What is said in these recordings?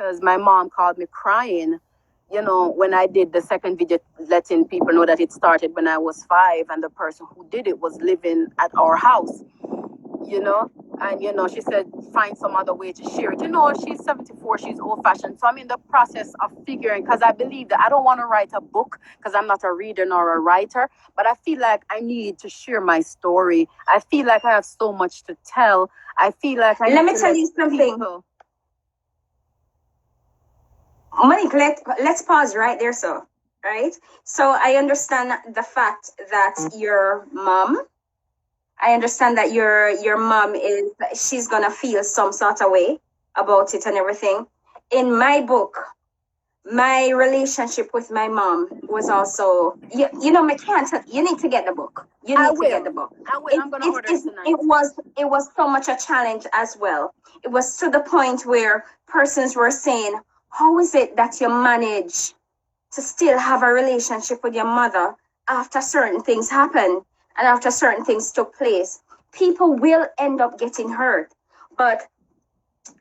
because my mom called me crying, when I did the second video, letting people know that it started when I was 5 and the person who did it was living at our house, and, she said, find some other way to share it. She's 74, she's old fashioned. So I'm in the process of figuring, because I believe that I don't want to write a book because I'm not a reader nor a writer, but I feel like I need to share my story. I feel like I have so much to tell. I feel like let me tell you something. Monique, let's pause right there. So I understand the fact that your mom, your mom she's gonna feel some sort of way about it and everything. In my book, my relationship with my mom was also, you need to get the book. You need to get the book. I will. I'm gonna order it tonight. It was so much a challenge as well. It was to the point where persons were saying, how is it that you manage to still have a relationship with your mother after certain things happen and after certain things took place? People will end up getting hurt. But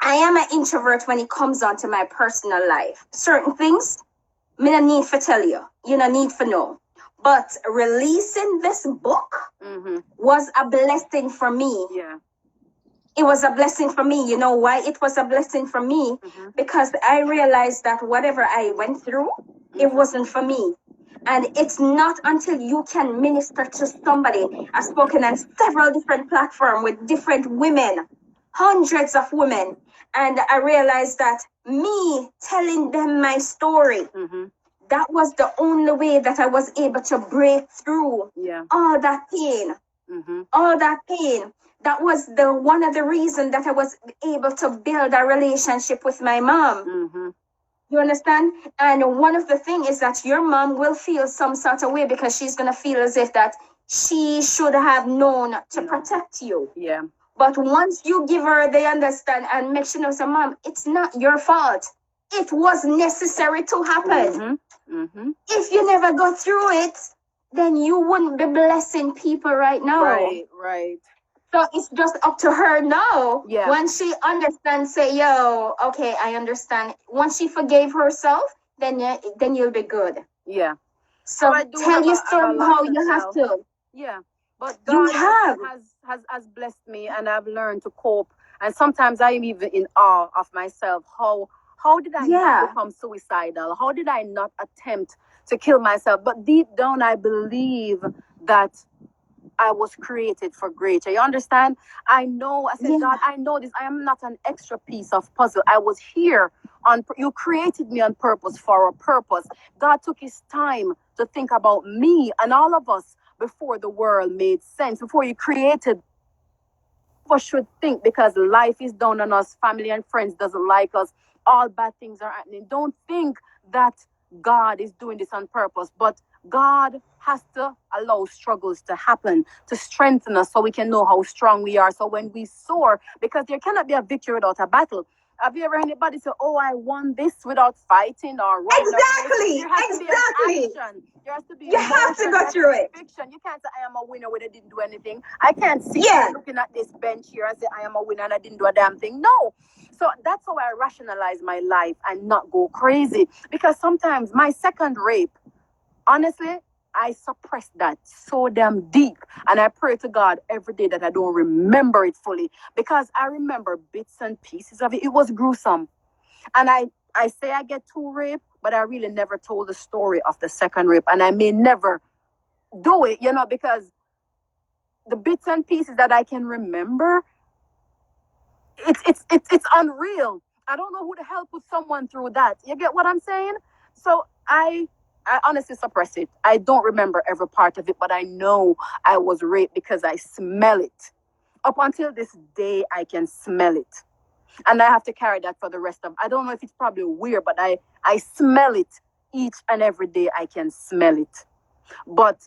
I am an introvert when it comes on to my personal life. Certain things, me no need to tell you. You no need to know. But releasing this book was a blessing for me. Yeah. It was a blessing for me. You know why it was a blessing for me? Because I realized that whatever I went through, it wasn't for me. And it's not until you can minister to somebody. I've spoken on several different platforms with different women, hundreds of women. And I realized that me telling them my story, that was the only way that I was able to break through all that pain. All that pain. That was one of the reasons that I was able to build a relationship with my mom. You understand? And one of the things is that your mom will feel some sort of way because she's going to feel as if that she should have known to protect you. Yeah. But once you give her the understand and make sure she knows, mom, it's not your fault. It was necessary to happen. If you never go through it, then you wouldn't be blessing people right now. Right. So it's just up to her now. Yeah. Once she understands, say, yo, okay, I understand. Once she forgave herself, then you'll be good. Yeah. So tell your story how you have to. Yeah. But God has blessed me, and I've learned to cope. And sometimes I am even in awe of myself. How did I not become suicidal? How did I not attempt to kill myself? But deep down, I believe that I was created for greater. You understand? I know. I said, God, I know this. I am not an extra piece of puzzle. I was here you created me on purpose for a purpose. God took his time to think about me and all of us before the world made sense. Before you created, people should think, because life is down on us, family and friends doesn't like us, all bad things are happening. Don't think that God is doing this on purpose, but God has to allow struggles to happen to strengthen us so we can know how strong we are. So when we soar, because there cannot be a victory without a battle. Have you ever heard anybody say, oh, I won this without fighting or running? Exactly. There has to be an action. There has to be you have to go through it. Fiction. You can't say I am a winner when I didn't do anything. I can't sit here looking at this bench here and say I am a winner and I didn't do a damn thing. No. So that's how I rationalize my life and not go crazy. Because sometimes my second rape, honestly, I suppress that so damn deep. And I pray to God every day that I don't remember it fully. Because I remember bits and pieces of it. It was gruesome. And I say I get 2 raped, but I really never told the story of the second rape. And I may never do it, because the bits and pieces that I can remember, it's unreal. I don't know who the hell put someone through that. You get what I'm saying? So I honestly suppress it. I don't remember every part of it, but I know I was raped because I smell it. Up until this day, I can smell it. And I have to carry that for the rest of, I don't know if it's probably weird, but I smell it each and every day. I can smell it. But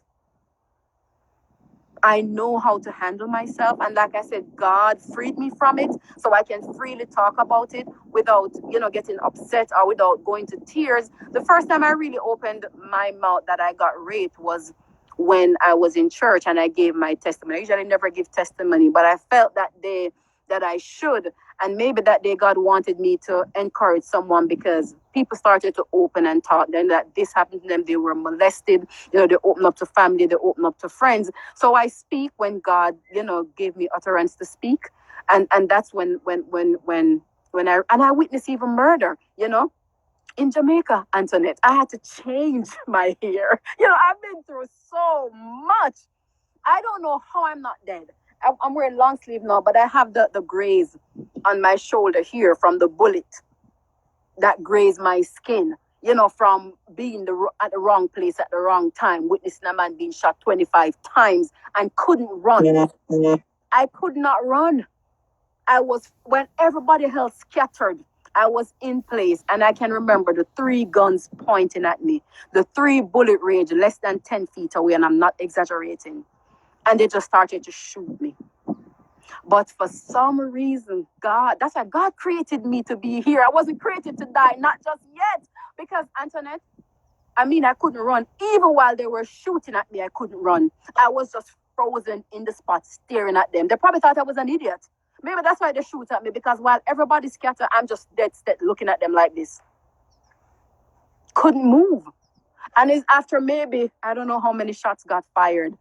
I know how to handle myself. And like I said, God freed me from it so I can freely talk about it without, getting upset or without going to tears. The first time I really opened my mouth that I got raped was when I was in church and I gave my testimony. I usually never give testimony, but I felt that day that I should. And maybe that day God wanted me to encourage someone, because people started to open and talk then that this happened to them. They were molested. They open up to family. They open up to friends. So I speak when God, gave me utterance to speak. And that's when I witnessed even murder, in Jamaica, Antoinette. I had to change my hair. I've been through so much. I don't know how I'm not dead. I'm wearing long sleeve now, but I have the graze on my shoulder here from the bullet that grazed my skin, from being at the wrong place at the wrong time, witnessing a man being shot 25 times and couldn't run. I could not run. When everybody else scattered, I was in place, and I can remember the 3 guns pointing at me, the 3 bullet range less than 10 feet away, and I'm not exaggerating. And they just started to shoot me. But for some reason, that's why God created me to be here. I wasn't created to die, not just yet. Because, Antoinette, I couldn't run. Even while they were shooting at me, I couldn't run. I was just frozen in the spot, staring at them. They probably thought I was an idiot. Maybe that's why they shoot at me, because while everybody scattered, I'm just dead set looking at them like this. Couldn't move. And it's after maybe, I don't know how many shots got fired,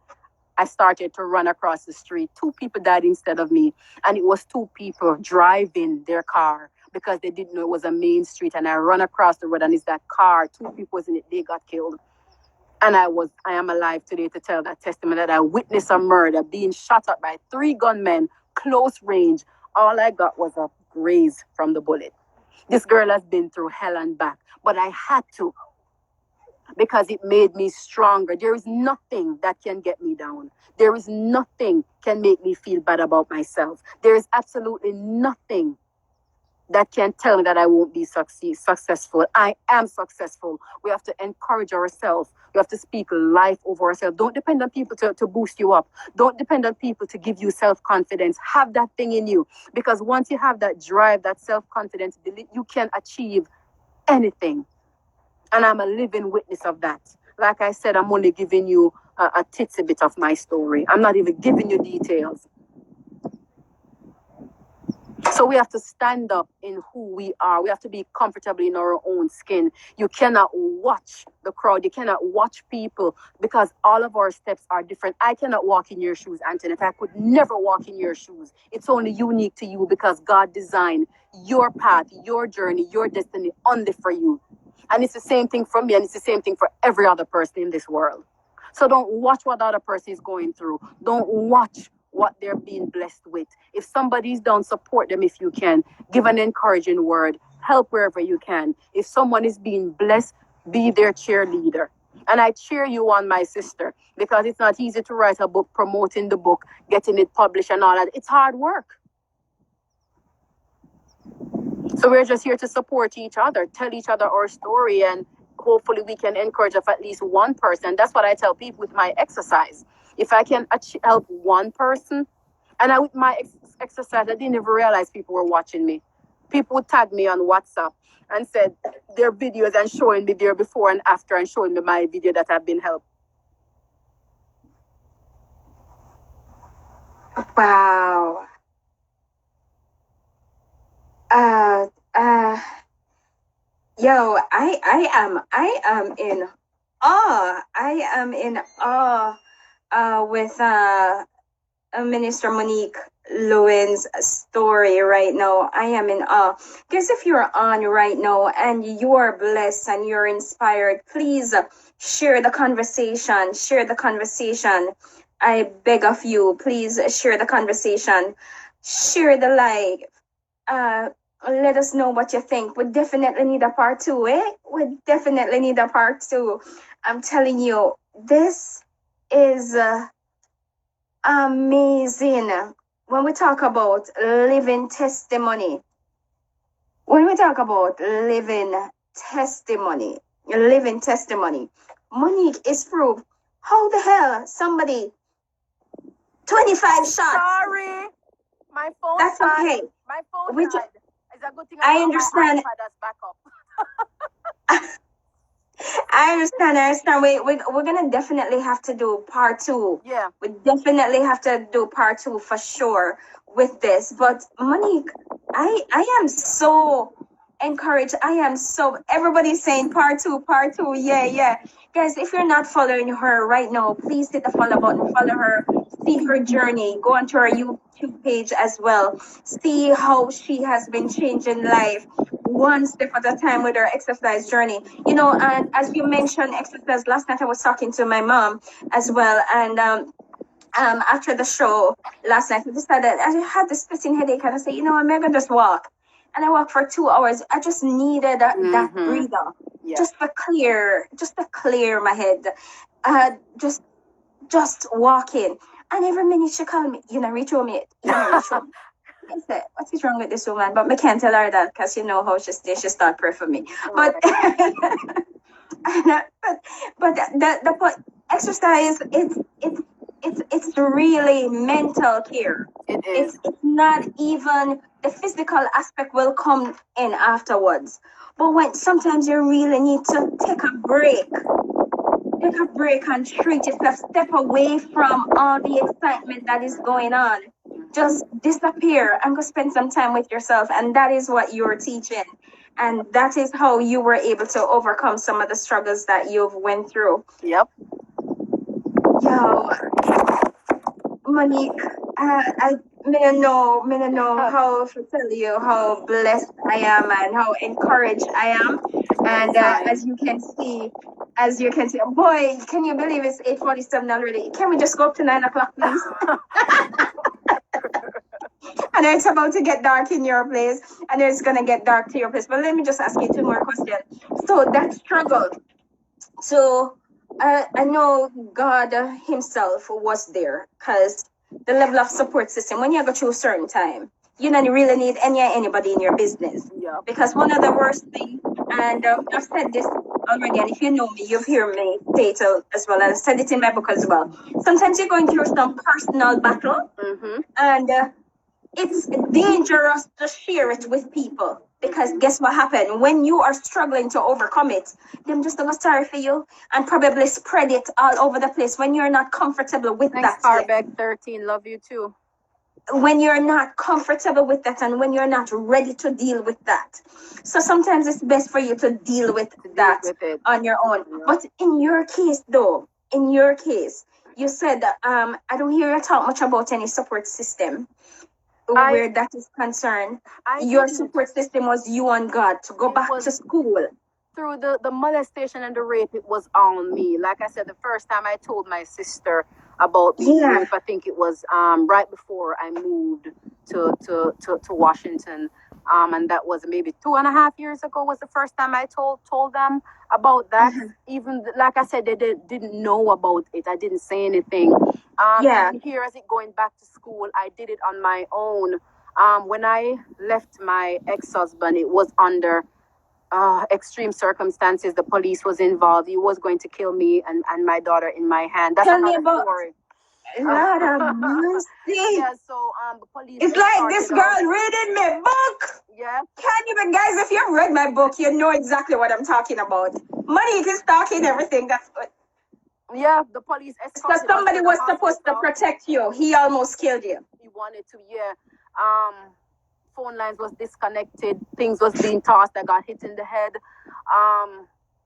I started to run across the street. 2 people died instead of me. And it was 2 people driving their car because they didn't know it was a main street. And I run across the road, and it's that car. 2 people was in it. They got killed. And I am alive today to tell that testimony that I witnessed a murder, being shot at by 3 gunmen, close range. All I got was a graze from the bullet. This girl has been through hell and back, but I had to, because it made me stronger. There is nothing that can get me down. There is nothing can make me feel bad about myself. There is absolutely nothing that can tell me that I won't be successful. I am successful. We have to encourage ourselves. We have to speak life over ourselves. Don't depend on people to boost you up. Don't depend on people to give you self-confidence. Have that thing in you. Because once you have that drive, that self-confidence, you can achieve anything. And I'm a living witness of that. Like I said, I'm only giving you a titsy bit of my story. I'm not even giving you details. So we have to stand up in who we are. We have to be comfortable in our own skin. You cannot watch the crowd. You cannot watch people, because all of our steps are different. I cannot walk in your shoes, Antoinette. I could never walk in your shoes. It's only unique to you, because God designed your path, your journey, your destiny only for you. And it's the same thing for me, and it's the same thing for every other person in this world. So don't watch what the other person is going through. Don't watch what they're being blessed with. If somebody's down, support them if you can. Give an encouraging word. Help wherever you can. If someone is being blessed, be their cheerleader. And I cheer you on, my sister, because it's not easy to write a book, promoting the book, getting it published and all that. It's hard work. So we're just here to support each other, tell each other our story, and hopefully we can encourage at least one person. That's what I tell people with my exercise. If I can help one person, and with my exercise, I didn't even realize people were watching me. People would tag me on WhatsApp and said their videos and showing me their before and after, and showing me my video that I've been helped. Wow. Yo, I am in awe. I am in awe with Minister Monique Lewin's story right now. I am in awe. Because if you're on right now and you are blessed and you're inspired, please share the conversation. Share the conversation. I beg of you, please share the conversation. Share the live. Let us know what you think. We definitely need a part 2, eh? We definitely need a part 2. I'm telling you, this is amazing. When we talk about living testimony, Monique is proof. How the hell somebody 25 shots? Sorry, my phone. That's okay. My phone died. It's a good thing I understand. I understand. We're gonna definitely have to do part 2. Yeah. We definitely have to do part 2 for sure. with this. But Monique, I am so encouraged. I am so, everybody's saying part two, part two. Yeah. Guys, if you're not following her right now, please hit the follow button, follow her, see her journey, go onto her YouTube page as well. See how she has been changing life one step at a time with her exercise journey. You know, and as you mentioned exercise, last night I was talking to my mom as well, and after the show last night, I decided I had this splitting headache, and I said, you know, I'm gonna just walk. And I walked for 2 hours. I just needed that breather, just to clear my head. Just walking. And every minute she called me, you know, reach home yet. I said, what is wrong with this woman? But I can't tell her that, because you know how she start praying for me. But but the exercise, it's really mental care. It's not even the physical aspect will come in afterwards. But when sometimes you really need to take a break and treat yourself, step away from all the excitement that is going on. Just disappear and go spend some time with yourself. And that is what you're teaching. And that is how you were able to overcome some of the struggles that you've went through. Yep. Yo, Monique, I know how to tell you how blessed I am and how encouraged I am. And as you can see, boy, can you believe it's 8:47 already? Can we just go up to 9 o'clock, please? And it's about to get dark in your place, and it's gonna get dark to your place. But let me just ask you 2 more questions. So that struggle. So I know God Himself was there, because the level of support system when you go through a certain time, you don't really need anybody in your business. Yeah. Because one of the worst things, and I've said this already, and if you know me, you've heard me say it as well, and I've said it in my book as well. Sometimes you're going through some personal battle, and it's dangerous to share it with people, because guess what happened? When you are struggling to overcome it, them just don't sorry for you and probably spread it all over the place when you're not comfortable with that. Carbeck 13, love you too. When you're not comfortable with that, and when you're not ready to deal with that. So sometimes it's best for you to deal with that on your own. Yeah. But in your case though, you said I don't hear you talk much about any support system. Where that is concerned, your support system was you and God to go back to school. Through the molestation and the rape, it was on me. Like I said, the first time I told my sister about the rape, I think it was right before I moved to Washington. And that was maybe 2.5 years ago was the first time I told them about that. Even like I said, they didn't know about it. I didn't say anything. And here, as it going back to school, I did it on my own. When I left my ex-husband, it was under extreme circumstances. The police was involved. He was going to kill me and my daughter in my hand. That's another story. Lord of mercy. Yeah, so the police. It's like this girl reading my book. Yeah. Can't even, guys, if you've read my book, you know exactly what I'm talking about. Monique is talking everything. That's what. Yeah, the police. So somebody was supposed to protect you. He almost killed you. He wanted to, yeah. Phone lines was disconnected. Things was being tossed. I got hit in the head.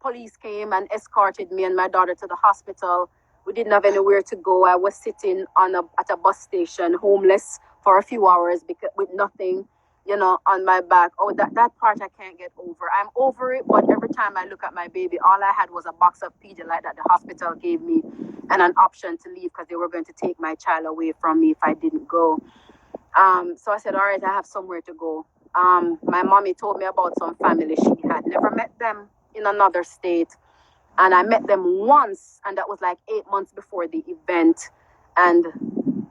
Police came and escorted me and my daughter to the hospital. We didn't have anywhere to go. I was sitting at a bus station, homeless for a few hours with nothing, on my back. Oh, that part I can't get over. I'm over it, but every time I look at my baby, all I had was a box of Pedialyte that the hospital gave me and an option to leave because they were going to take my child away from me if I didn't go. So I said, all right, I have somewhere to go. My mommy told me about some family. She had never met them in another state. And I met them once, and that was like 8 months before the event. And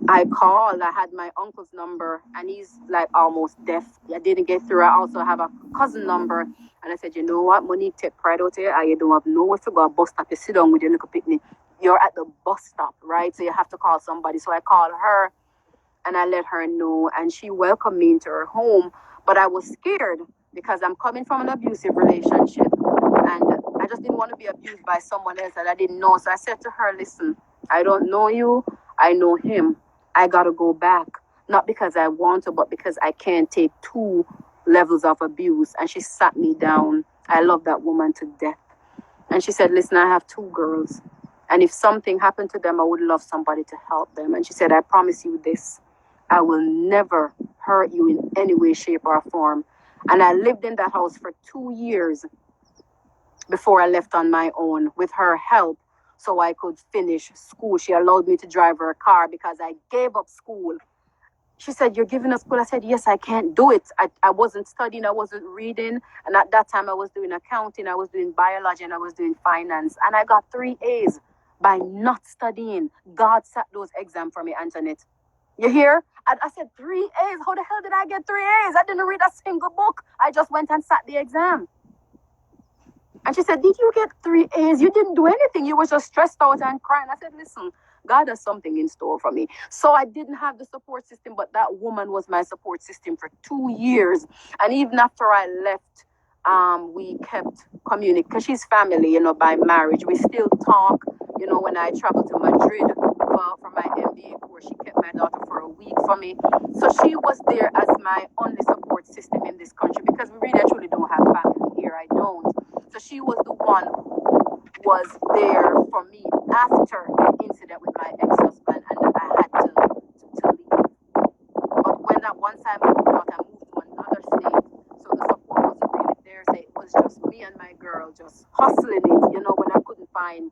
I called. I had my uncle's number, and he's like almost deaf. I didn't get through. I also have a cousin number. And I said, you know what, Monique, take pride out here. You don't have nowhere to go. A bus stop. You sit down with your little picnic. You're at the bus stop, right? So you have to call somebody. So I called her, and I let her know, and she welcomed me into her home. But I was scared because I'm coming from an abusive relationship. And I just didn't want to be abused by someone else that I didn't know. So I said to her, listen, I don't know you. I know him. I got to go back. not because I want to, but because I can't take 2 levels of abuse. And she sat me down. I love that woman to death. And she said, listen, I have 2 girls. And if something happened to them, I would love somebody to help them. And she said, I promise you this. I will never hurt you in any way, shape, or form. And I lived in that house for 2 years before I left on my own with her help so I could finish school. She allowed me to drive her car because I gave up school. She said, you're giving us school. I said, yes, I can't do it. I wasn't studying. I wasn't reading. And at that time, I was doing accounting. I was doing biology and I was doing finance. And I got 3 A's by not studying. God sat those exams for me, Antoinette. You hear? I said, 3 A's? How the hell did I get 3 A's? I didn't read a single book. I just went and sat the exam. And she said, did you get 3 A's? You didn't do anything. You were just stressed out and crying. I said, listen, God has something in store for me. So I didn't have the support system, but that woman was my support system for 2 years. And even after I left, we kept communicating because she's family, by marriage. We still talk. When I traveled to Madrid for my MBA course, she kept my daughter for a week for me. So she was there as my only support system in this country because we really truly don't have family here. I don't. So she was the one who was there for me after the incident with my ex-husband and that I had to leave. But when that once I moved out, I moved to another state. So the support wasn't really there. So it was just me and my girl just hustling it, when I couldn't find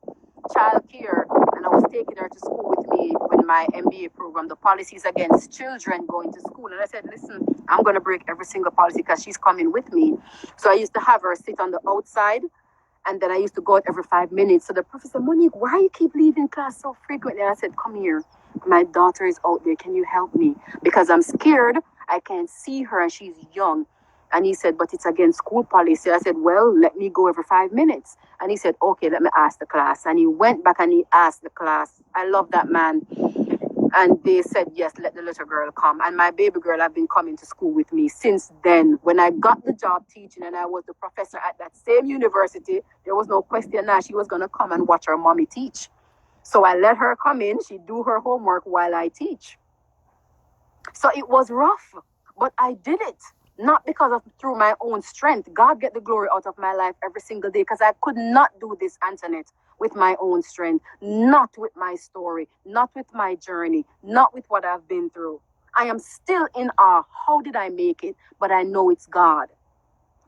childcare and I was taking her to school with me with my MBA program, the policies against children going to school. And I said, listen, I'm going to break every single policy because she's coming with me. So I used to have her sit on the outside and then I used to go out every 5 minutes. So the professor said, Monique, why you keep leaving class so frequently? And I said, come here. My daughter is out there. Can you help me? Because I'm scared. I can't see her and she's young. And he said, but it's against school policy. I said, well, let me go every 5 minutes. And he said, okay, let me ask the class. And he went back and he asked the class. I love that man. And they said, yes, let the little girl come. And my baby girl have been coming to school with me since then. When I got the job teaching and I was the professor at that same university, there was no question now she was going to come and watch her mommy teach. So I let her come in. She do her homework while I teach. So it was rough, but I did it. Not because of through my own strength. God get the glory out of my life every single day because I could not do this, Antoinette, with my own strength, not with my story, not with my journey, not with what I've been through. I am still in awe. How did I make it? But I know it's God.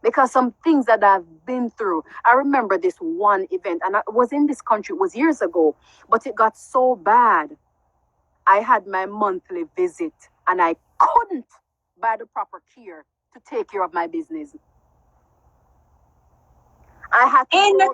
Because some things that I've been through, I remember this one event, and I was in this country, it was years ago, but it got so bad. I had my monthly visit, and I couldn't buy the proper care to take care of my business. I had to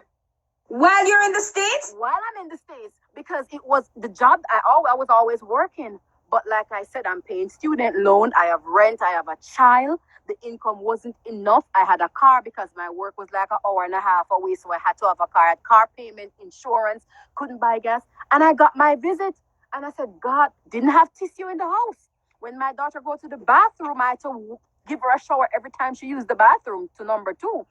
while you're in the States? While I'm in the States, because it was the job. I was always working. But like I said, I'm paying student loan. I have rent. I have a child. The income wasn't enough. I had a car because my work was like an hour and a half away. So I had to have a car. I had car payment, insurance, couldn't buy gas. And I got my visit. And I said, God, didn't have tissue in the house. When my daughter go to the bathroom, I had to give her a shower every time she used the bathroom to number 2.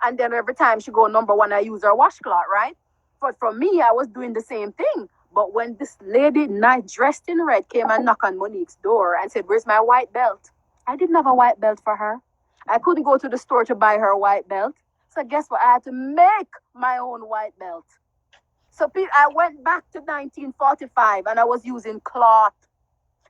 And then every time she go number 1, I use her washcloth, right? But for me, I was doing the same thing. But when this lady, nice dressed in red, came and knocked on Monique's door and said, where's my white belt? I didn't have a white belt for her. I couldn't go to the store to buy her a white belt. So guess what? I had to make my own white belt. So I went back to 1945 and I was using cloth.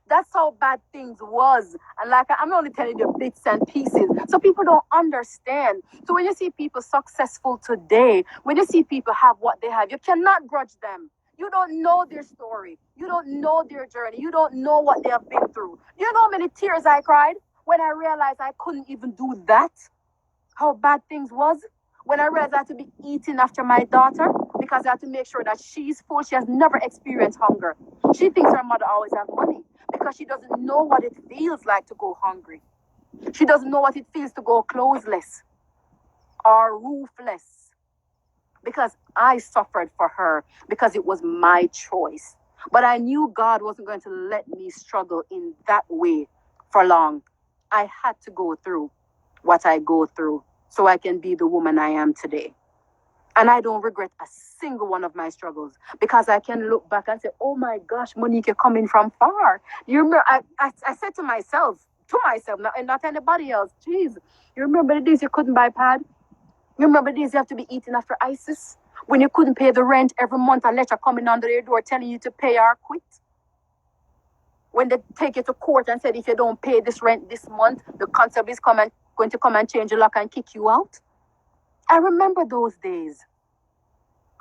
That's how bad things was. And like, I'm only telling you bits and pieces. So people don't understand. So when you see people successful today, when you see people have what they have, you cannot grudge them. You don't know their story. You don't know their journey. You don't know what they have been through. You know how many tears I cried when I realized I couldn't even do that? How bad things was? When I realized I had to be eating after my daughter because I had to make sure that she's full. She has never experienced hunger. She thinks her mother always has money because she doesn't know what it feels like to go hungry. She doesn't know what it feels to go clothesless or roofless. Because I suffered for her because it was my choice. But I knew God wasn't going to let me struggle in that way for long. I had to go through what I go through so I can be the woman I am today. And I don't regret a single one of my struggles because I can look back and say, oh my gosh, Monique, you're coming from far. You remember, I said to myself, not anybody else, geez, you remember the days you couldn't buy pad? You remember the days you have to be eating after ISIS? When you couldn't pay the rent every month, a letter coming under your door telling you to pay or quit? When they take you to court and said, if you don't pay this rent this month, the constable is going to come and change your lock and kick you out? I remember those days.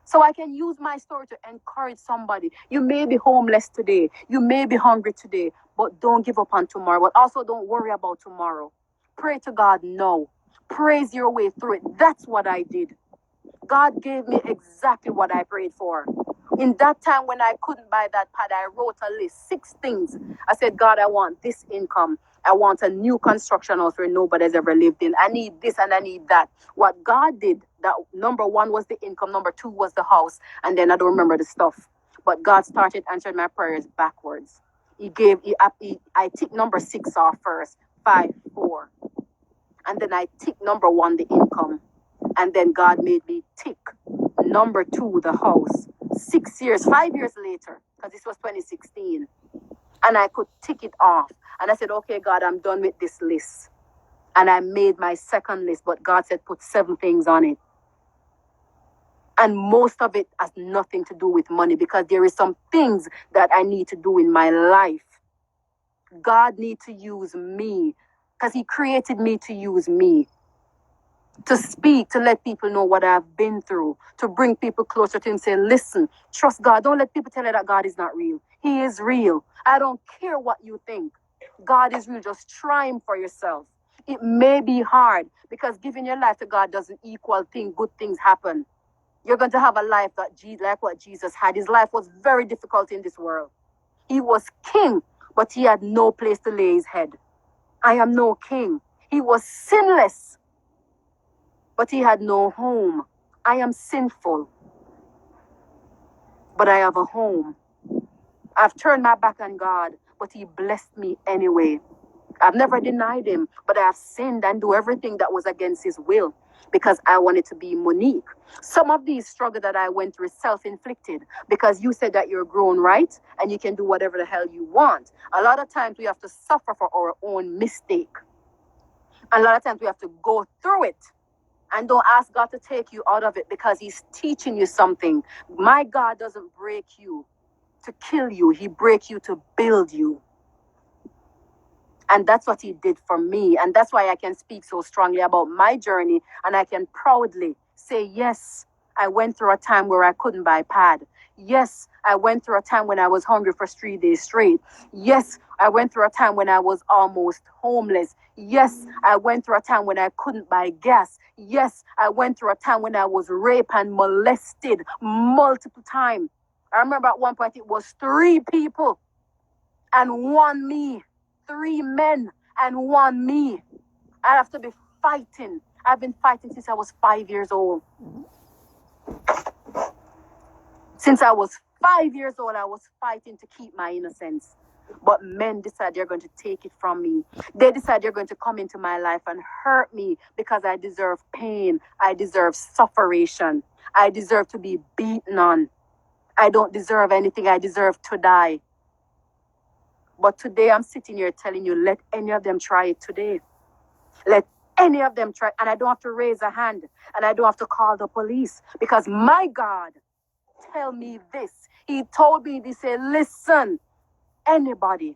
So I can use my story to encourage somebody. You may be homeless today. You may be hungry today, but don't give up on tomorrow. But also don't worry about tomorrow. Pray to God now. Praise your way through it. That's what I did. God gave me exactly what I prayed for. In that time when I couldn't buy that pad, I wrote a list, 6 things. I said, God, I want this income. I want a new construction house where nobody's ever lived in. I need this and I need that. What God did, that number 1 was the income, number 2 was the house, and then I don't remember the stuff. But God started answering my prayers backwards. I ticked number 6 off first, 5, 4. And then I ticked number 1, the income. And then God made me tick number 2, the house. 5 years later, because this was 2016. And I could tick it off. And I said, okay, God, I'm done with this list. And I made my second list, but God said, put 7 things on it. And most of it has nothing to do with money because there is some things that I need to do in my life. God needs to use me because He created me to use me. To speak, to let people know what I've been through, to bring people closer to Him, say, listen, trust God. Don't let people tell you that God is not real. He is real. I don't care what you think. God is real. Just try Him for yourself. It may be hard because giving your life to God doesn't equal good things happen. You're going to have a life like what Jesus had. His life was very difficult in this world. He was king, but He had no place to lay His head. I am no king. He was sinless, but He had no home. I am sinful, but I have a home. I've turned my back on God, but He blessed me anyway. I've never denied Him, but I have sinned and do everything that was against His will because I wanted to be Monique. Some of these struggles that I went through is self-inflicted because you said that you're grown, right? And you can do whatever the hell you want. A lot of times we have to suffer for our own mistake. And a lot of times we have to go through it. And don't ask God to take you out of it because He's teaching you something. My God doesn't break you to kill you. He breaks you to build you. And that's what He did for me. And that's why I can speak so strongly about my journey. And I can proudly say, yes, I went through a time where I couldn't buy pad. Yes, I went through a time when I was hungry for 3 days straight. Yes, I went through a time when I was almost homeless. Yes, I went through a time when I couldn't buy gas. Yes, I went through a time when I was raped and molested multiple times. I remember at one point it was 3 people and 1 me. 3 men and 1 me. I have to be fighting. I've been fighting since I was 5 years old. Since I was 5 years old, I was fighting to keep my innocence. But men decide they're going to take it from me. They decide they're going to come into my life and hurt me because I deserve pain. I deserve suffering. I deserve to be beaten on. I don't deserve anything. I deserve to die. But today I'm sitting here telling you, let any of them try it today. Let any of them try. And I don't have to raise a hand. And I don't have to call the police. Because my God tell me this. He told me, He said, listen, anybody,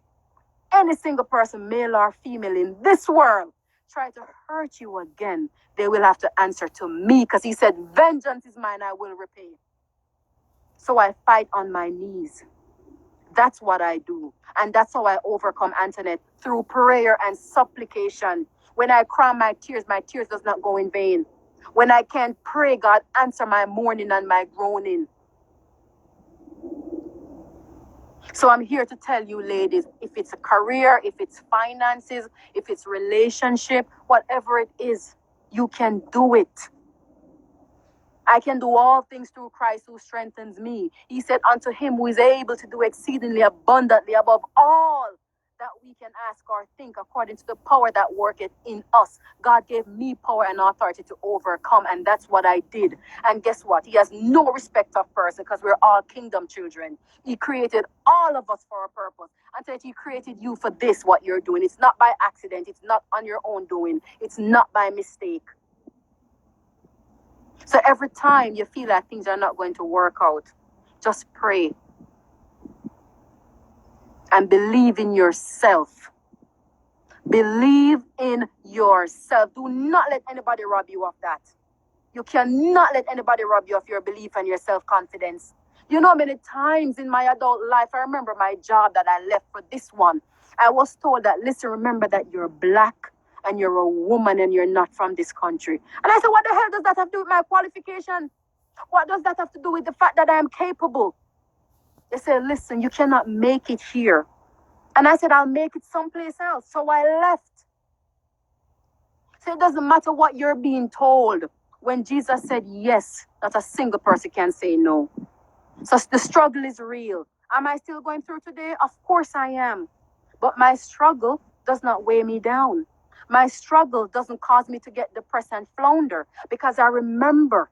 any single person, male or female in this world, try to hurt you again, they will have to answer to me. Because He said, vengeance is mine, I will repay. So I fight on my knees. That's what I do. And that's how I overcome, Antoinette, through prayer and supplication. When I cry my tears does not go in vain. When I can't pray, God answer my mourning and my groaning. So I'm here to tell you, ladies, if it's a career, if it's finances, if it's relationship, whatever it is, you can do it. I can do all things through Christ who strengthens me. He said, unto Him who is able to do exceedingly abundantly above all that we can ask or think according to the power that worketh in us. God gave me power and authority to overcome, and that's what I did. And guess what? He has no respect of person because we're all kingdom children. He created all of us for a purpose. And said he created you for this, what you're doing. It's not by accident. It's not on your own doing. It's not by mistake. So every time you feel like things are not going to work out, just pray. And believe in yourself. Believe in yourself. Do not let anybody rob you of that. You cannot let anybody rob you of your belief and your self-confidence. You know, many times in my adult life, I remember my job that I left for this one. I was told that, listen, remember that you're black and you're a woman and you're not from this country. And I said, what the hell does that have to do with my qualification? What does that have to do with the fact that I am capable? They said, listen, you cannot make it here. And I said, I'll make it someplace else. So I left. So it doesn't matter what you're being told. When Jesus said yes, not a single person can say no. So the struggle is real. Am I still going through today? Of course I am. But my struggle does not weigh me down. My struggle doesn't cause me to get depressed and flounder because I remember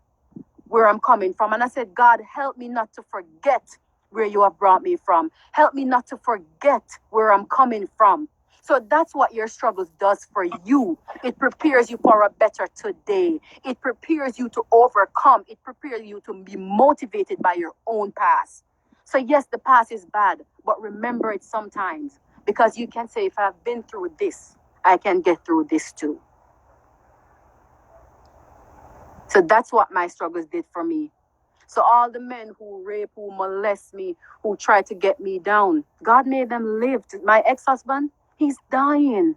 where I'm coming from. And I said, God, help me not to forget where you have brought me from. Help me not to forget where I'm coming from. So that's what your struggles does for you. It prepares you for a better today. It prepares you to overcome. It prepares you to be motivated by your own past. So yes, the past is bad, but remember it sometimes. Because you can say, if I've been through this, I can get through this too. So that's what my struggles did for me. So all the men who rape, who molest me, who try to get me down, God made them live. My ex-husband, he's dying.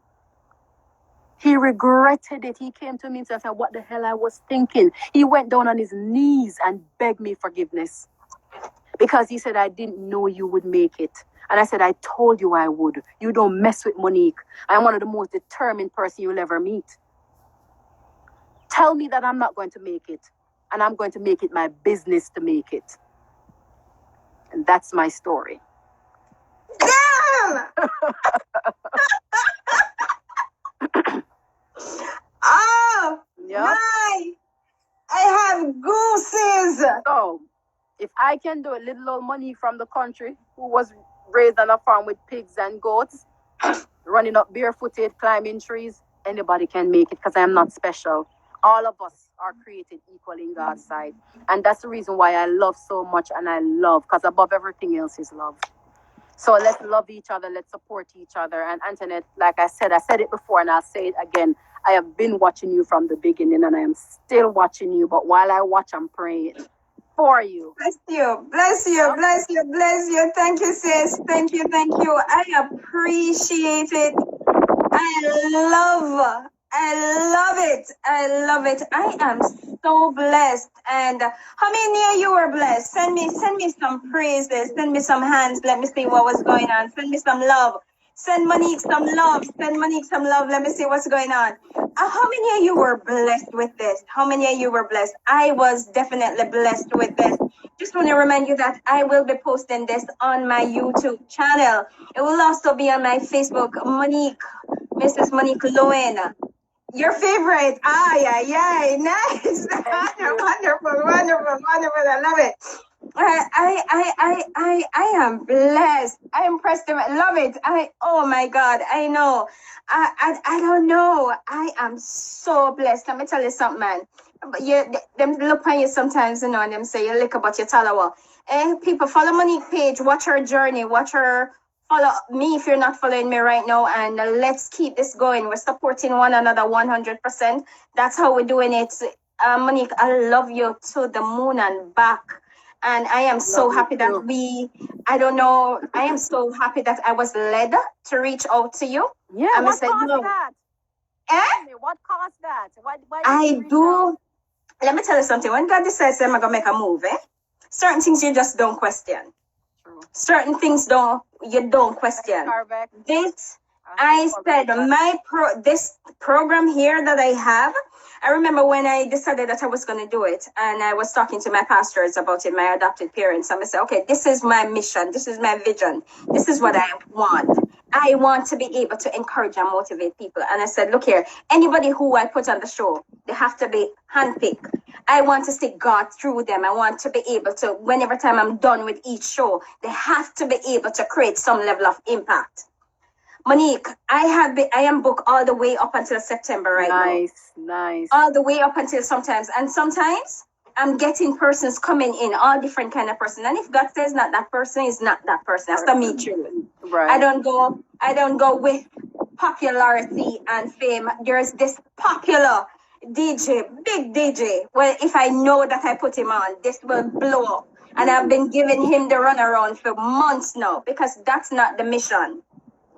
He regretted it. He came to me and said, what the hell I was thinking? He went down on his knees and begged me forgiveness. Because he said, I didn't know you would make it. And I said, I told you I would. You don't mess with Monique. I'm one of the most determined person you'll ever meet. Tell me that I'm not going to make it. And I'm going to make it my business to make it. And that's my story. Damn! Oh, yeah. My! I have gooses. So, if I can do a little old Monique from the country who was raised on a farm with pigs and goats, running up barefooted, climbing trees, anybody can make it because I am not special. All of us are created equal in God's sight. And that's the reason why I love so much, and I love, because above everything else is love. So let's love each other. Let's support each other. And Antoinette, like I said it before and I'll say it again. I have been watching you from the beginning and I am still watching you. But while I watch, I'm praying for you. Bless you. Bless you. Bless you. Bless you. Thank you, sis. Thank you. Thank you. I appreciate it. I love it. I love it. I am so blessed. And how many of you were blessed? Send me some praises. Send me some hands. Let me see what was going on. Send me some love. Send Monique some love. Send Monique some love. Let me see what's going on. How many of you were blessed with this? How many of you were blessed? I was definitely blessed with this. Just want to remind you that I will be posting this on my YouTube channel. It will also be on my Facebook, Monique, Mrs. Monique Lewin. Your favorite. Yeah, nice. Wonderful. I love it. I am blessed. I am pressed. Love it. Oh my God. I know. I don't know. I am so blessed. Let me tell you something, man. Them look on you sometimes, you know, and them say you lick about your talawa. People, follow Monique page, watch her journey, follow me if you're not following me right now, and let's keep this going. We're supporting one another 100%. That's how we're doing it. Monique, I love you to the moon and back. And I am so happy that I am so happy that I was led to reach out to you. Yeah, and what caused that? What caused that? Why do. Let me tell you something. When God decides I'm going to make a move, certain things you just don't question. True. Certain things you don't question. I said, this program here that I have, I remember when I decided that I was going to do it, and I was talking to my pastors about it, my adopted parents. And I said, okay, this is my mission. This is my vision. This is what I want. I want to be able to encourage and motivate people. And I said, look here, anybody who I put on the show, they have to be handpicked. I want to see God through them. I want to be able to, whenever time I'm done with each show, they have to be able to create some level of impact. Monique, I am booked all the way up until September right now. Nice. All the way up until sometimes. And sometimes I'm getting persons coming in, all different kind of person. And if God says not that person, is not that person. That's the me truly. Right. I don't go with popularity and fame. There's this popular DJ, big DJ. Well, if I know that I put him on, this will blow up. And I've been giving him the runaround for months now, because that's not the mission.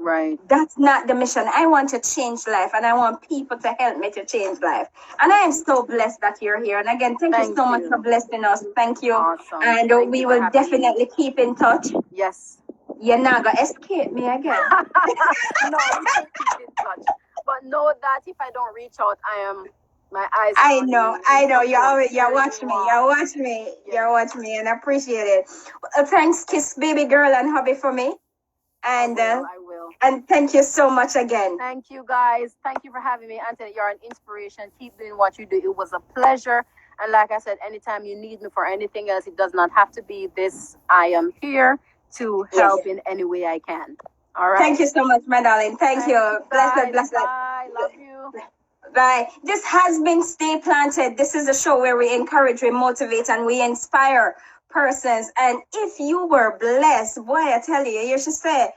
Right. That's not the mission. I want to change life, and I want people to help me to change life. And I am so blessed that you're here. And again, thank you so much for blessing us. Thank you. Awesome. And we will definitely keep in touch. Yes. You're not going to escape me again. No, we can keep in touch. But know that if I don't reach out, my eyes. I know. You're watching me. You're watching me, and I appreciate it. Thanks, kiss baby girl and hubby for me. And I will. And thank you so much again. Thank you, guys. Thank you for having me, Anthony. You're an inspiration. Keep doing what you do. It was a pleasure. And like I said, anytime you need me for anything else, it does not have to be this. I am here to help in any way I can. All right. Thank you so much, my darling. Thank you. Bless. Bye. Love you. Bye. This has been Stay Planted. This is a show where we encourage, we motivate, and we inspire persons. And if you were blessed, boy, I tell you should say.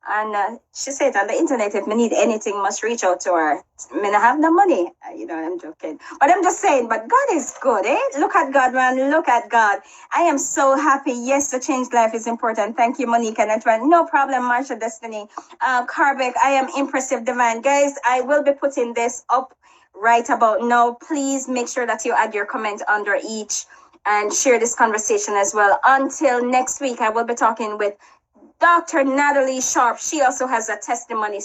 And she said on the internet, if me need anything, must reach out to her. I mean, I have no money. I'm joking. But I'm just saying, but God is good, eh? Look at God, man. Look at God. I am so happy. Yes, the changed life is important. Thank you, Monique and Antoine. No problem, Marsha Destiny. Carbeck, I am impressive divine. Guys, I will be putting this up right about now. Please make sure that you add your comment under each and share this conversation as well. Until next week, I will be talking with Dr. Natalie Sharp. She also has a testimony,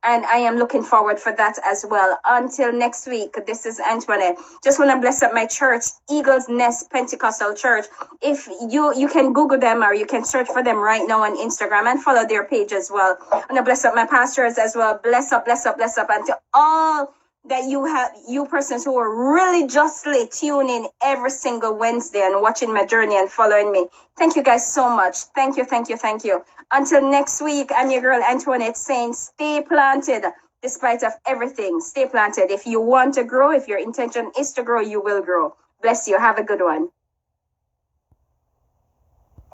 and I am looking forward for that as well. Until next week, this is Antoinette. Just want to bless up my church, Eagle's Nest Pentecostal Church. If you can Google them, or you can search for them right now on Instagram and follow their page as well. I want to bless up my pastors as well. Bless up, and to all that you persons who are really justly tuning every single Wednesday and watching my journey and following me. Thank you guys so much. Thank you. Until next week, I'm your girl Antoinette saying stay planted despite of everything. Stay planted. If you want to grow, if your intention is to grow, you will grow. Bless you. Have a good one.